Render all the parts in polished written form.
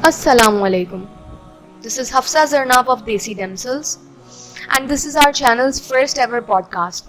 Assalamu alaikum. This is Hafsa Zarnab of Desi Damsels and this is our channel's first ever podcast.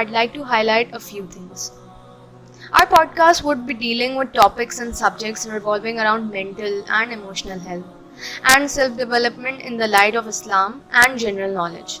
I'd like to highlight a few things. Our podcast would be dealing with topics and subjects revolving around mental and emotional health and self-development in the light of Islam and general knowledge.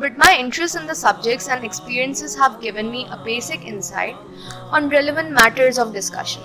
But my interest in the subjects and experiences have given me a basic insight on relevant matters of discussion.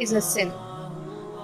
is a sin.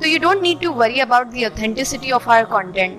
So you don't need to worry about the authenticity of our content.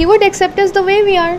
would accept us the way we are.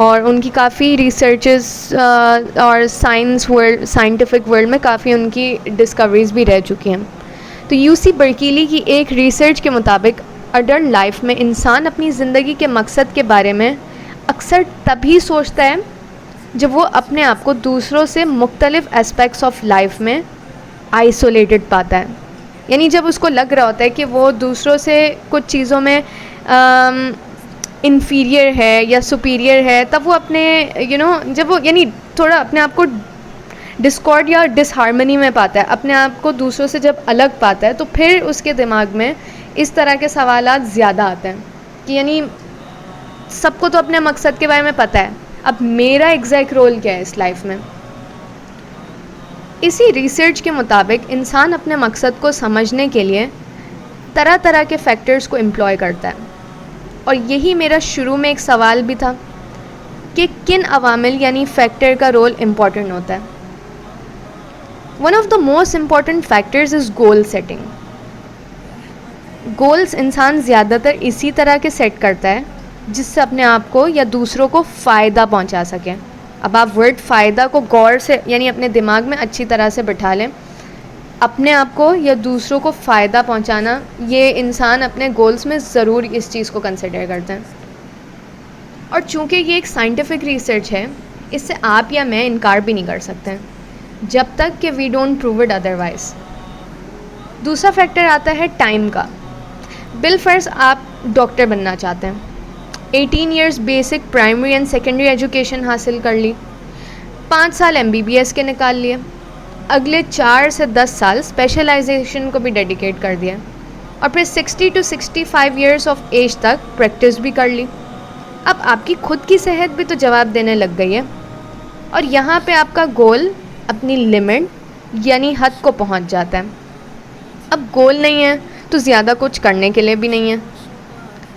اور ان کی کافی researches اور scientific world میں کافی ان کی discoveries بھی رہ چکی ہیں. تو یو سی برکیلی کی ایک ریسرچ کے مطابق اڈلٹ لائف میں انسان اپنی زندگی کے مقصد کے بارے میں اکثر تبھی سوچتا ہے جب وہ اپنے آپ کو دوسروں سے مختلف اسپیکٹس آف لائف میں آئسولیٹڈ پاتا ہے. یعنی جب اس کو لگ رہا ہوتا ہے کہ وہ دوسروں سے کچھ چیزوں میں انفیریئر ہے یا سپیریئر ہے, تب وہ اپنے جب وہ یعنی تھوڑا اپنے آپ کو ڈسکارڈ یا ڈس ہارمنی میں پاتا ہے, اپنے آپ کو دوسروں سے جب الگ پاتا ہے, تو پھر اس کے دماغ میں اس طرح کے سوالات زیادہ آتے ہیں کہ یعنی سب کو تو اپنے مقصد کے بارے میں پتہ ہے, اب میرا ایگزیکٹ رول کیا ہے اس لائف میں. اسی ریسرچ کے مطابق انسان اپنے مقصد کو سمجھنے کے لیے طرح طرح کے فیکٹرز کو امپلوائے کرتا ہے, اور یہی میرا شروع میں ایک سوال بھی تھا کہ کن عوامل یعنی فیکٹر کا رول امپورٹنٹ ہوتا ہے. One of the most important factors is goal setting. Goals انسان زیادہ تر اسی طرح کے سیٹ کرتا ہے جس سے اپنے آپ کو یا دوسروں کو فائدہ پہنچا سکیں. اب آپ ورڈ فائدہ کو غور سے یعنی اپنے دماغ میں اچھی طرح سے بٹھا لیں. اپنے آپ کو یا دوسروں کو فائدہ پہنچانا, یہ انسان اپنے گولز میں ضرور اس چیز کو کنسیڈر کرتے ہیں. اور چونکہ یہ ایک سائنٹیفک ریسرچ ہے, اس سے آپ یا میں انکار بھی نہیں کر سکتے جب تک کہ we don't prove it otherwise. دوسرا فیکٹر آتا ہے ٹائم کا. بالفرض آپ ڈاکٹر بننا چاہتے ہیں, 18 years basic primary and secondary education حاصل کر لی, 5 سال MBBS کے نکال لیے, اگلے 4 سے 10 سال اسپیشلائزیشن کو بھی ڈیڈیکیٹ کر دیا, اور پھر 60 to 65 ایئرس آف ایج تک پریکٹس بھی کر لی. اب آپ کی خود کی صحت بھی تو جواب دینے لگ گئی ہے, اور یہاں پہ آپ کا گول اپنی لمٹ یعنی حد کو پہنچ جاتا ہے. اب گول نہیں ہے تو زیادہ کچھ کرنے کے لیے بھی نہیں ہے.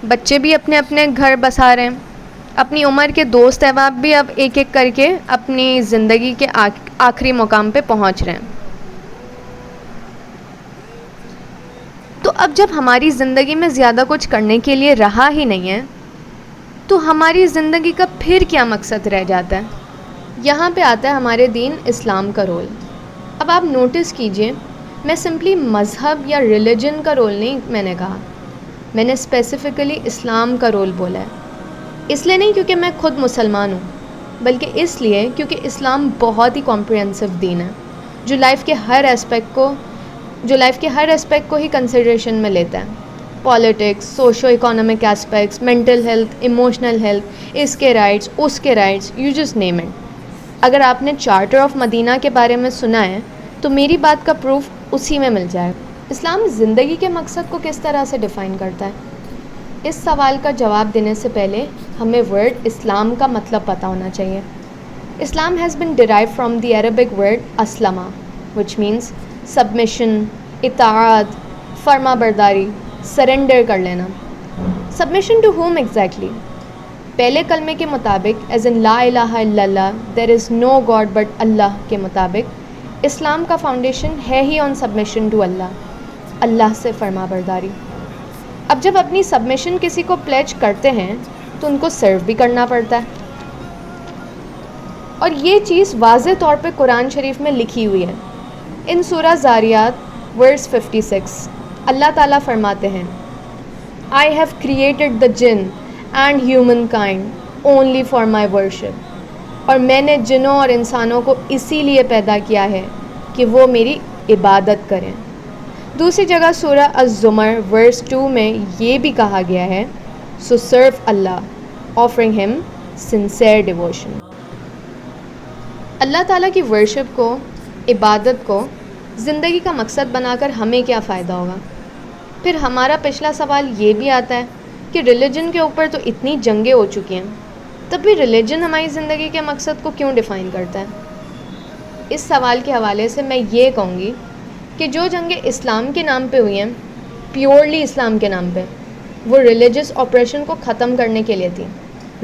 بچے بھی اپنے اپنے گھر بسا رہے ہیں, اپنی عمر کے دوست احباب بھی اب ایک ایک کر کے اپنی زندگی کے آخری مقام پہ پہنچ رہے ہیں. تو اب جب ہماری زندگی میں زیادہ کچھ کرنے کے لیے رہا ہی نہیں ہے, تو ہماری زندگی کا پھر کیا مقصد رہ جاتا ہے؟ یہاں پہ آتا ہے ہمارے دین اسلام کا رول. اب آپ نوٹس کیجئے, میں سمپلی مذہب یا ریلیجن کا رول نہیں میں نے کہا, میں نے اسپیسیفکلی اسلام کا رول بولا ہے. اس لیے نہیں کیونکہ میں خود مسلمان ہوں, بلکہ اس لیے کیونکہ اسلام بہت ہی کمپریہنسو دین ہے جو لائف کے ہر اسپیکٹ کو ہی کنسیڈریشن میں لیتا ہے. Politics, socio economic aspects, mental health, emotional health, اس کے رائٹس, اس کے rights, you just name it. اگر آپ نے چارٹر آف مدینہ کے بارے میں سنا ہے تو میری بات کا پروف اسی میں مل جائے. اسلام زندگی کے مقصد کو کس طرح سے ڈیفائن کرتا ہے؟ اس سوال کا جواب دینے سے پہلے ہمیں ورڈ اسلام کا مطلب پتہ ہونا چاہیے. Islam has been derive from the Arabic word اسلمہ وچ مینس سبمیشن, اطاعت, فرما برداری, سرنڈر کر لینا. Submission to whom exactly? پہلے کلمے کے مطابق ایز ان لا الہ الا اللہ دیر از نو گاڈ بٹ اللہ کے مطابق اسلام کا فاؤنڈیشن ہے ہی آن سبمیشن ٹو اللہ, اللہ سے فرما برداری. اب جب اپنی سبمیشن کسی کو پلیج کرتے ہیں تو ان کو سرو بھی کرنا پڑتا ہے, اور یہ چیز واضح طور پہ قرآن شریف میں لکھی ہوئی ہے. ان سورہ زاریات ورس 56 اللہ تعالیٰ فرماتے ہیں, I have created the jinn and humankind only for my worship. اور میں نے جنوں اور انسانوں کو اسی لیے پیدا کیا ہے کہ وہ میری عبادت کریں. دوسری جگہ سورہ الزمر ورس 2 میں یہ بھی کہا گیا ہے, so serve Allah, offering him sincere devotion. اللہ تعالیٰ کی ورشپ کو, عبادت کو زندگی کا مقصد بنا کر ہمیں کیا فائدہ ہوگا؟ پھر ہمارا پچھلا سوال یہ بھی آتا ہے کہ ریلیجن کے اوپر تو اتنی جنگیں ہو چکی ہیں, تب بھی ریلیجن ہماری زندگی کے مقصد کو کیوں ڈیفائن کرتا ہے؟ اس سوال کے حوالے سے میں یہ کہوں گی کہ جو جنگیں اسلام کے نام پہ ہوئی ہیں, پیورلی اسلام کے نام پہ, وہ ریلیجس آپریشن کو ختم کرنے کے لیے تھی,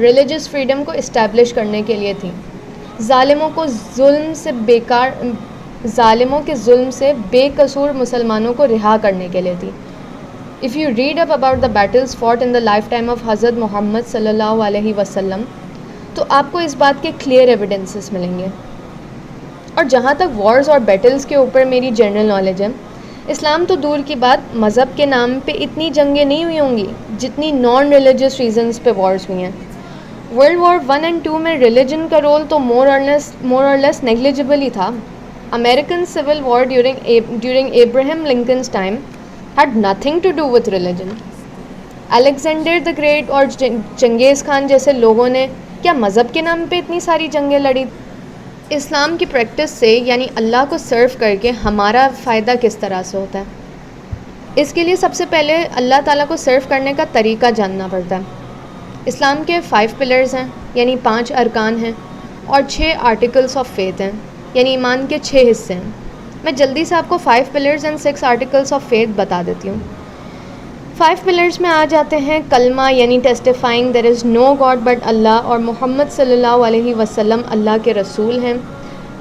ریلیجس فریڈم کو اسٹیبلش کرنے کے لیے تھی, ظالموں کے ظلم سے بے قصور مسلمانوں کو رہا کرنے کے لیے تھی. If you read up about the battles fought in the lifetime of حضرت محمد صلی اللہ علیہ وسلم, تو آپ کو اس بات کے کلیئر ایویڈنسز ملیں گے. اور جہاں تک وارز اور بیٹلز کے اوپر میری جنرل نالج ہے، اسلام تو دور کی بات، مذہب کے نام پہ اتنی جنگیں نہیں ہوئی ہوں گی جتنی نان ریلیجس ریزنز پہ وارز ہوئی ہیں. ورلڈ وار 1 اینڈ 2 میں ریلیجن کا رول تو مور اور لیس نیگلیجبل ہی تھا. American Civil War during Abraham Lincoln's time had nothing to do with religion. Alexander the Great اور چنگیز خان جیسے لوگوں نے کیا مذہب کے نام پہ اتنی ساری جنگیں لڑی؟ اسلام کی پریکٹس سے یعنی اللہ کو سرو کر کے ہمارا فائدہ کس طرح سے ہوتا ہے؟ اس کے لیے سب سے پہلے اللہ تعالیٰ کو سرو کرنے کا طریقہ جاننا پڑتا ہے. اسلام کے 5 پلرز ہیں یعنی 5 ارکان ہیں اور 6 آرٹیکلس آف فیتھ ہیں یعنی ایمان کے 6 حصے ہیں. میں جلدی سے آپ کو 5 pillars and 6 articles of faith بتا دیتی ہوں. 5 پلرز میں آ جاتے ہیں کلمہ یعنی ٹیسٹیفائنگ دیر از نو گاڈ بٹ اللہ اور محمد صلی اللہ علیہ وسلم اللہ کے رسول ہیں.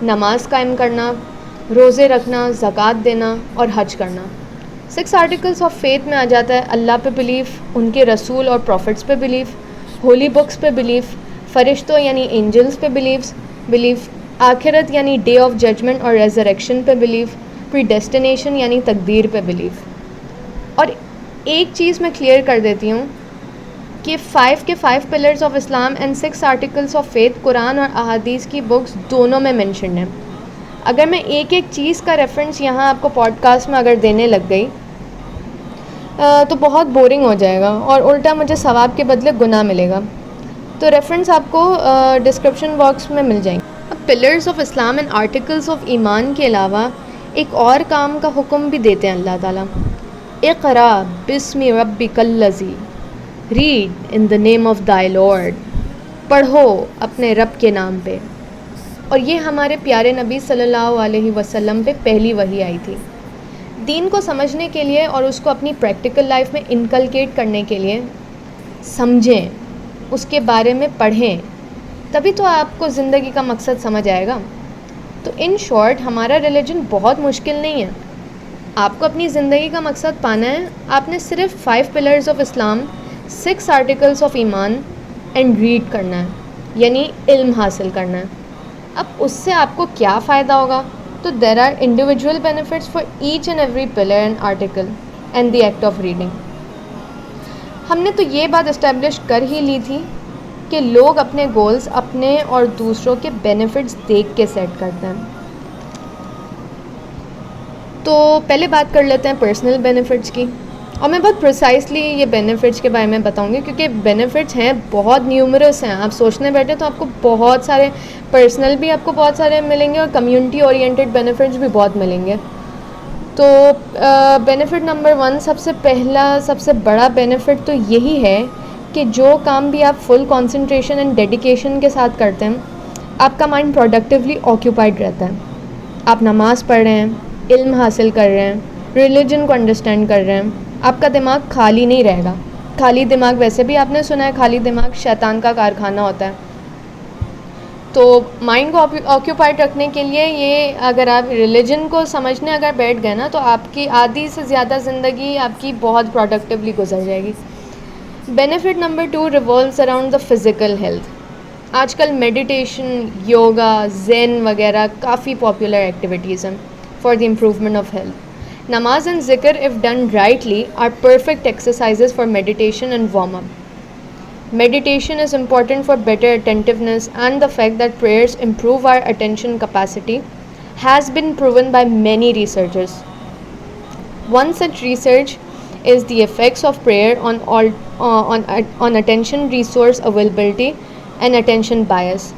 نماز قائم کرنا، روزے رکھنا، زکوٰۃ دینا اور حج کرنا. 6 آرٹیکلس آف فیتھ میں آ جاتا ہے اللہ پہ بلیف، ان کے رسول اور پروفٹس پہ بلیف، ہولی بکس پہ بلیف، فرشتوں یعنی اینجلس پہ بلیف، آخرت یعنی ڈے آف ججمنٹ اور ریزریکشن پہ بلیف، پری ڈیسٹینیشن یعنی تقدیر پہ بلیف. اور ایک چیز میں کلیئر کر دیتی ہوں کہ 5 pillars of Islam and 6 articles of faith قرآن اور احادیث کی بکس دونوں میں مینشنڈ ہیں. اگر میں ایک چیز کا ریفرنس یہاں آپ کو پوڈ کاسٹ میں اگر دینے لگ گئی تو بہت بورنگ ہو جائے گا اور الٹا مجھے ثواب کے بدلے گناہ ملے گا. تو ریفرنس آپ کو ڈسکرپشن باکس میں مل جائیں گے. اب pillars of Islam and articles of ایمان کے علاوہ ایک اور کام کا حکم بھی دیتے ہیں اللہ تعالیٰ. اقرا بسم ربک الذی، read in the name of thy Lord, پڑھو اپنے رب کے نام پہ. اور یہ ہمارے پیارے نبی صلی اللہ علیہ وسلم پہ پہلی وحی آئی تھی. دین کو سمجھنے کے لیے اور اس کو اپنی پریکٹیکل لائف میں انکلکیٹ کرنے کے لیے سمجھیں، اس کے بارے میں پڑھیں، تبھی تو آپ کو زندگی کا مقصد سمجھ آئے گا. تو ان شارٹ ہمارا ریلیجن بہت مشکل نہیں ہے. آپ کو اپنی زندگی کا مقصد پانا ہے، آپ نے صرف 5 pillars of Islam, 6 articles of ایمان اینڈ ریڈ کرنا ہے یعنی علم حاصل کرنا ہے. اب اس سے آپ کو کیا فائدہ ہوگا؟ تو there are individual benefits for each and every pillar and article and the act of reading. ہم نے تو یہ بات اسٹیبلش کر ہی لی تھی کہ لوگ اپنے گولز اپنے اور دوسروں کے بینیفٹس دیکھ کے سیٹ کرتے ہیں. تو پہلے بات کر لیتے ہیں پرسنل بینیفٹس کی، اور میں بہت پریسائزلی یہ بینیفٹس کے بارے میں بتاؤں گی کیونکہ بینیفٹس ہیں بہت نیومرس ہیں. آپ سوچنے بیٹھے تو آپ کو بہت سارے پرسنل بھی آپ کو بہت سارے ملیں گے اور کمیونٹی اورینٹیڈ بینیفٹس بھی بہت ملیں گے. تو بینیفٹ نمبر 1، سب سے بڑا بینیفٹ تو یہی ہے کہ جو کام بھی آپ فل کنسنٹریشن اینڈ ڈیڈیکیشن کے ساتھ کرتے ہیں، آپ کا مائنڈ پروڈکٹیولی آکیوپائڈ رہتا ہے. آپ نماز پڑھ رہے ہیں، علم حاصل کر رہے ہیں، ریلیجن کو انڈرسٹینڈ کر رہے ہیں، آپ کا دماغ خالی نہیں رہے گا. خالی دماغ، ویسے بھی آپ نے سنا ہے خالی دماغ شیطان کا کارخانہ ہوتا ہے. تو مائنڈ کو آکیوپائڈ رکھنے کے لیے یہ اگر آپ ریلیجن کو سمجھنے اگر بیٹھ گئے نا تو آپ کی آدھی سے زیادہ زندگی آپ کی بہت پروڈکٹیولی گزر جائے گی. Benefit number 2 revolves around the physical health. آج کل میڈیٹیشن، یوگا، زین وغیرہ کافی پاپولر ایکٹیویٹیز ہیں for the improvement of health. نماز اینڈ ذکر if done rightly are perfect exercises for meditation and warm up. Meditation is important for better attentiveness, and the fact that prayers improve our attention capacity has been proven by many researchers. One such research is the effects of prayer on attention resource availability and attention bias.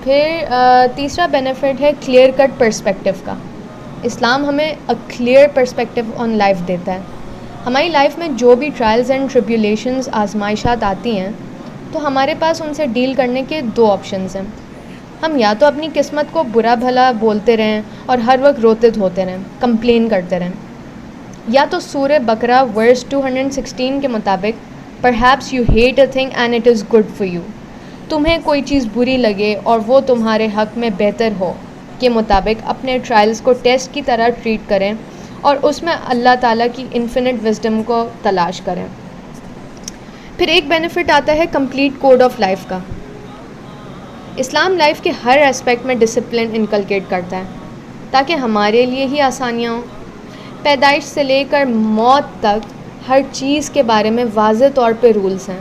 پھر تیسرا benefit ہے clear cut perspective کا. اسلام ہمیں a clear perspective on life دیتا ہے. ہماری life میں جو بھی ٹرائلز اینڈ ٹریبیولیشنز، آزمائشات آتی ہیں تو ہمارے پاس ان سے ڈیل کرنے کے 2 آپشنز ہیں. ہم یا تو اپنی قسمت کو برا بھلا بولتے رہیں اور ہر وقت روتے دھوتے رہیں، کمپلین کرتے رہیں، یا تو سورہ بقرہ ورس 216 کے مطابق perhaps you hate a thing and it is good for you. تمہیں کوئی چیز بری لگے اور وہ تمہارے حق میں بہتر ہو کے مطابق اپنے ٹرائلز کو ٹیسٹ کی طرح ٹریٹ کریں اور اس میں اللہ تعالیٰ کی انفینٹ وزڈم کو تلاش کریں. پھر ایک بینیفٹ آتا ہے کمپلیٹ کوڈ آف لائف کا. اسلام لائف کے ہر اسپیکٹ میں ڈسپلن انکلکیٹ کرتا ہے تاکہ ہمارے لیے ہی آسانیاں ہوں. پیدائش سے لے کر موت تک ہر چیز کے بارے میں واضح طور پہ رولز ہیں.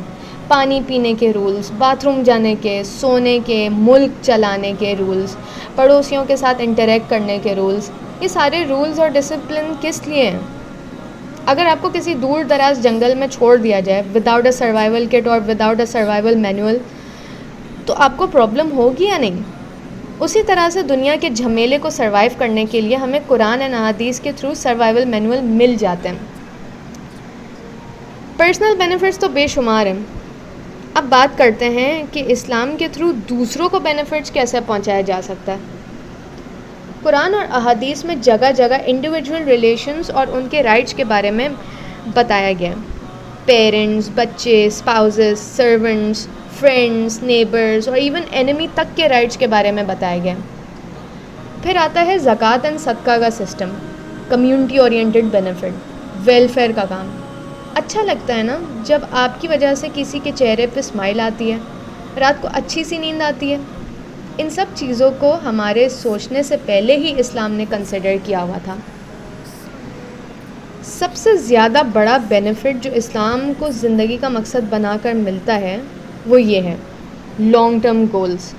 پانی پینے کے رولز، باتھ روم جانے کے، سونے کے، ملک چلانے کے رولز، پڑوسیوں کے ساتھ انٹریکٹ کرنے کے رولز. یہ سارے رولز اور ڈسپلن کس لیے ہیں؟ اگر آپ کو کسی دور دراز جنگل میں چھوڑ دیا جائے وداؤٹ اے سروائیول کٹ اور وداؤٹ اے سروائیول مینول تو آپ کو پرابلم ہوگی یا نہیں؟ اسی طرح سے دنیا کے جھمیلے کو سروائیو کرنے کے لیے ہمیں قرآن اور احادیث کے تھرو سروائیول مینول مل جاتے ہیں. پرسنل بینیفٹس تو بے شمار ہیں. اب بات کرتے ہیں کہ اسلام کے تھرو دوسروں کو بینیفٹس کیسے پہنچایا جا سکتا ہے. قرآن اور احادیث میں جگہ جگہ انڈیویجول ریلیشنز اور ان کے رائٹس کے بارے میں بتایا گیا. پیرنٹس، بچے، اسپاؤزز، سرونٹس، فرینڈس، نیبرز اور ایون اینیمی تک کے رائٹس کے بارے میں بتایا گیا. پھر آتا ہے زکوٰۃ اینڈ صدقہ کا system, community oriented benefit, welfare کا کام. اچھا لگتا ہے نا جب آپ کی وجہ سے کسی کے چہرے پہ اسمائل آتی ہے، رات کو اچھی سی نیند آتی ہے. ان سب چیزوں کو ہمارے سوچنے سے پہلے ہی اسلام نے کنسیڈر کیا ہوا تھا. سب سے زیادہ بڑا بینیفٹ جو اسلام کو زندگی کا مقصد بنا کر ملتا ہے وہ یہ ہے لانگ ٹرم گولز.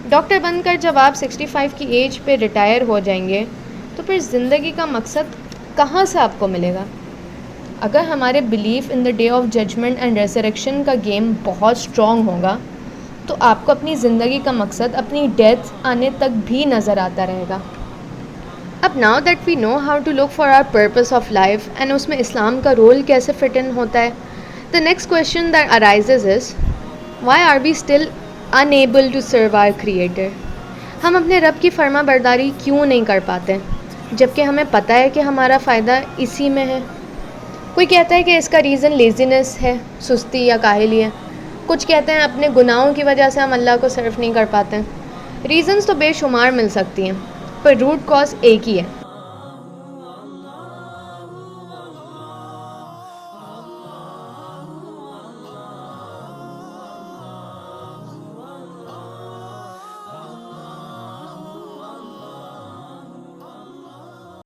ڈاکٹر بن کر جب آپ 65 کی ایج پہ ریٹائر ہو جائیں گے تو پھر زندگی کا مقصد کہاں سے آپ کو ملے گا؟ اگر ہمارے belief in the day of judgement and resurrection کا گیم بہت اسٹرانگ ہوگا تو آپ کو اپنی زندگی کا مقصد اپنی ڈیتھ آنے تک بھی نظر آتا رہے گا. اب now that we know how to look for our purpose of life and اس میں اسلام کا رول کیسے فٹ ان ہوتا ہے، the next question that arises is why are we still unable to serve our creator. ہم اپنے رب کی فرما برداری کیوں نہیں کر پاتے جبکہ ہمیں پتہ ہے کہ ہمارا فائدہ اسی میں ہے؟ کوئی کہتا ہے کہ اس کا ریزن لیزینس ہے، سستی یا کاہلی ہے. کچھ کہتے ہیں اپنے گناہوں کی وجہ سے ہم اللہ کو سرو نہیں کر پاتے. ریزنز تو بے شمار مل سکتی ہیں پر روٹ کاز ایک ہی ہے،